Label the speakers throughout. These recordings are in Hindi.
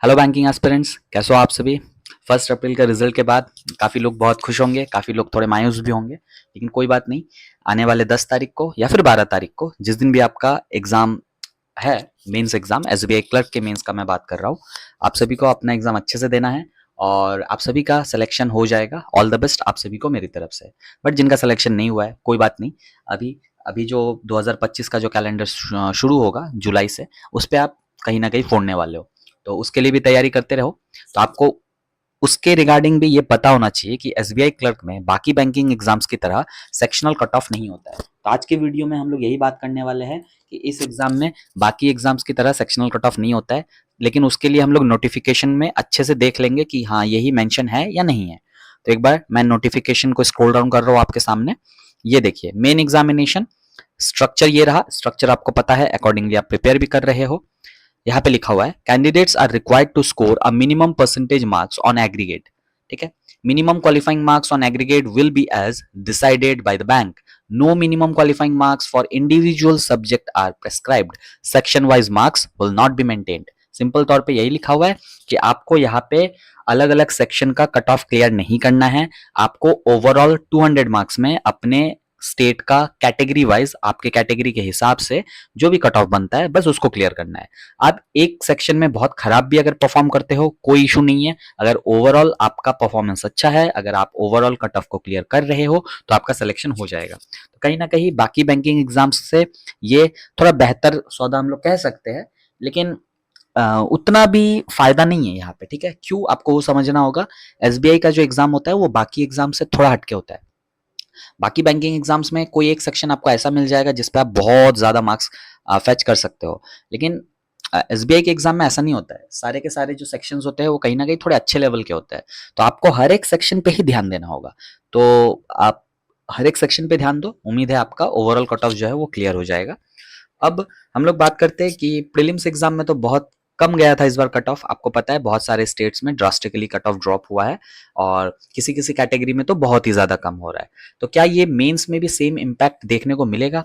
Speaker 1: हेलो बैंकिंग एस्पिरेंट्स, कैसे हो आप सभी। 1 अप्रैल का रिजल्ट के बाद काफ़ी लोग बहुत खुश होंगे, काफ़ी लोग थोड़े मायूस भी होंगे, लेकिन कोई बात नहीं। आने वाले 10 तारीख को या फिर 12 तारीख को, जिस दिन भी आपका एग्ज़ाम है, मेंस एग्ज़ाम, एसबीआई क्लर्क के मेंस का मैं बात कर रहा हूँ। आप सभी को अपना एग्ज़ाम अच्छे से देना है और आप सभी का सिलेक्शन हो जाएगा। ऑल द बेस्ट आप सभी को मेरी तरफ से। बट जिनका सिलेक्शन नहीं हुआ है, कोई बात नहीं। अभी अभी जो 2025 का जो कैलेंडर शुरू होगा जुलाई से, उस पे आप कहीं न कहीं फोड़ने वाले हो। तो उसके लिए भी तैयारी करते रहो। तो आपको उसके रिगार्डिंग भी ये पता होना चाहिए कि एसबीआई क्लर्क में बाकी बैंकिंग एग्जाम्स की तरह सेक्शनल कट ऑफ नहीं होता है। तो आज के वीडियो में हम लोग यही बात करने वाले हैं कि इस एग्जाम में बाकी एग्जाम्स की तरह सेक्शनल कट ऑफ नहीं होता है, लेकिन उसके लिए हम लोग नोटिफिकेशन में अच्छे से देख लेंगे कि हाँ यही मेंशन है या नहीं है। तो एक बार मैं नोटिफिकेशन को स्क्रॉल डाउन कर रहा हूँ आपके सामने। ये देखिए, मेन एग्जामिनेशन स्ट्रक्चर ये रहा। स्ट्रक्चर आपको पता है, अकॉर्डिंगली आप प्रिपेयर भी कर रहे हो। यहाँ पे लिखा हुआ है candidates are required to score a minimum percentage marks on aggregate. ठीक है, minimum qualifying marks on aggregate will be as decided by the bank. No minimum qualifying marks for individual subject are prescribed. Section wise marks will not be maintained. Simple तौर पे यही लिखा हुआ है कि आपको यहाँ पे अलग अलग सेक्शन का कट ऑफ क्लियर नहीं करना है। आपको ओवरऑल 200 मार्क्स में अपने स्टेट का कैटेगरी वाइज, आपके कैटेगरी के हिसाब से जो भी कट ऑफ बनता है, बस उसको क्लियर करना है। आप एक सेक्शन में बहुत खराब भी अगर परफॉर्म करते हो, कोई इशू नहीं है। अगर ओवरऑल आपका परफॉर्मेंस अच्छा है, अगर आप ओवरऑल कट ऑफ को क्लियर कर रहे हो, तो आपका सिलेक्शन हो जाएगा। तो कहीं ना कहीं बाकी बैंकिंग एग्जाम्स से ये थोड़ा बेहतर सौदा हम लोग कह सकते हैं, लेकिन उतना भी फायदा नहीं है यहाँ पे। ठीक है, क्यों, आपको वो समझना होगा। एसबीआई का जो एग्जाम होता है वो बाकी एग्जाम से थोड़ा हटके होता है। बाकी बैंकिंग एग्जाम्स में कोई एक सेक्शन आपको ऐसा मिल जाएगा जिसपे आप बहुत ज्यादा मार्क्स फेच कर सकते हो, लेकिन एसबीआई के एग्जाम में ऐसा नहीं होता है। सारे के सारे जो सेक्शंस होते हैं वो कहीं ना कहीं थोड़े अच्छे लेवल के होते हैं। तो आपको हर एक सेक्शन पे ही ध्यान देना होगा। तो आप हर एक सेक्शन पे ध्यान दो, उम्मीद है आपका ओवरऑल कट ऑफ जो है वो क्लियर हो जाएगा। अब हम लोग बात करते हैं कि प्रीलिम्स एग्जाम में तो बहुत कम गया था इस बार कट ऑफ। आपको पता है बहुत सारे स्टेट्स में ड्रास्टिकली कट ऑफ ड्रॉप हुआ है और किसी किसी कैटेगरी में तो बहुत ही ज्यादा कम हो रहा है। तो क्या ये मेंस में भी सेम इम्पैक्ट देखने को मिलेगा?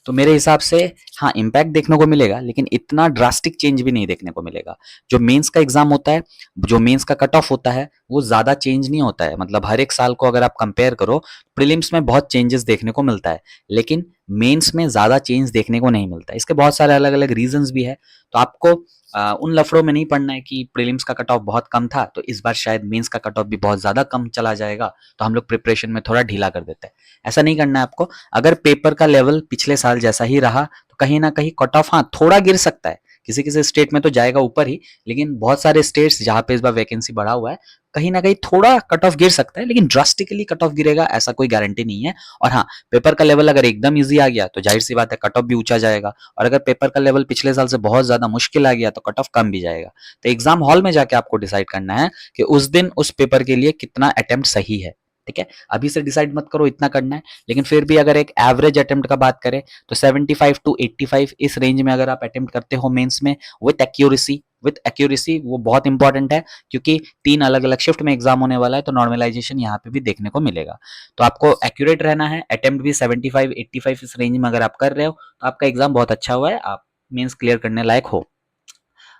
Speaker 1: तो मेरे हिसाब से हाँ, इम्पैक्ट देखने को मिलेगा, लेकिन इतना ड्रास्टिक चेंज भी नहीं देखने को मिलेगा। जो मेंस का एग्जाम होता है, जो मेंस का कट ऑफ होता है, वो ज्यादा चेंज नहीं होता है। मतलब हर एक साल को अगर आप कंपेयर करो, प्रीलिम्स में बहुत चेंजेस देखने को मिलता है, लेकिन मेंस में ज्यादा चेंज देखने को नहीं मिलता है। इसके बहुत सारे अलग अलग रीजंस भी है। तो आपको उन लफड़ों में नहीं पड़ना है कि प्रीलिम्स का कट ऑफ बहुत कम था तो इस बार शायद मेंस का कट ऑफ भी बहुत ज्यादा कम चला जाएगा, तो हम लोग प्रिपरेशन में थोड़ा ढीला कर देते हैं। ऐसा नहीं करना है आपको। अगर पेपर का लेवल पिछले साल जैसा ही रहा तो कहीं ना कहीं कट ऑफ हाँ थोड़ा गिर सकता है। किसी किसी स्टेट में तो जाएगा ऊपर ही, लेकिन बहुत सारे स्टेट्स जहां पे इस बार वैकेंसी बढ़ा हुआ है, कहीं ना कहीं थोड़ा कट ऑफ गिर सकता है, लेकिन ड्रास्टिकली कट ऑफ गिरेगा ऐसा कोई गारंटी नहीं है। और हाँ, पेपर का लेवल अगर एकदम ईजी आ गया तो जाहिर सी बात है कट ऑफ भी ऊंचा जाएगा, और अगर पेपर का लेवल पिछले साल से बहुत ज्यादा मुश्किल आ गया तो कट ऑफ कम भी जाएगा। तो एग्जाम हॉल में जाके आपको डिसाइड करना है कि उस दिन उस पेपर के लिए कितना अटेम्प्ट सही है। ठीक है, अभी से डिसाइड मत करो इतना करना है, लेकिन फिर भी अगर एक एवरेज अटेम्प्ट का बात करें तो 75 टू 85 इस रेंज में अगर आप अटेम्प्ट करते हो मेंस में विथ एक्यूरेसी वो बहुत इंपॉर्टेंट है, क्योंकि 3 अलग अलग शिफ्ट में एग्जाम होने वाला है। तो नॉर्मलाइजेशन यहाँ पे भी देखने को मिलेगा। तो आपको एक्यूरेट रहना है। अटेम्प्ट भी 75 85 इस रेंज में अगर आप कर रहे हो तो आपका एग्जाम बहुत अच्छा हुआ है, आप मेंस क्लियर करने लायक हो।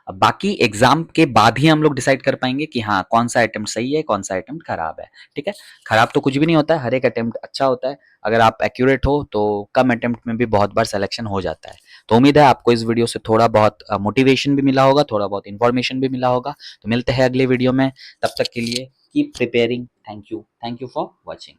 Speaker 1: अब बाकी एग्जाम के बाद ही हम लोग डिसाइड कर पाएंगे कि हाँ कौन सा अटेम्प्ट सही है, कौन सा अटेम्प्ट खराब है। ठीक है, खराब तो कुछ भी नहीं होता है, हर एक अटेम्प्ट अच्छा होता है। अगर आप एक्यूरेट हो तो कम अटेम्प्ट में भी बहुत बार सिलेक्शन हो जाता है। तो उम्मीद है आपको इस वीडियो से थोड़ा बहुत मोटिवेशन भी मिला होगा, थोड़ा बहुत इंफॉर्मेशन भी मिला होगा। तो मिलते हैं अगले वीडियो में, तब तक के लिए keep preparing. Thank you for watching.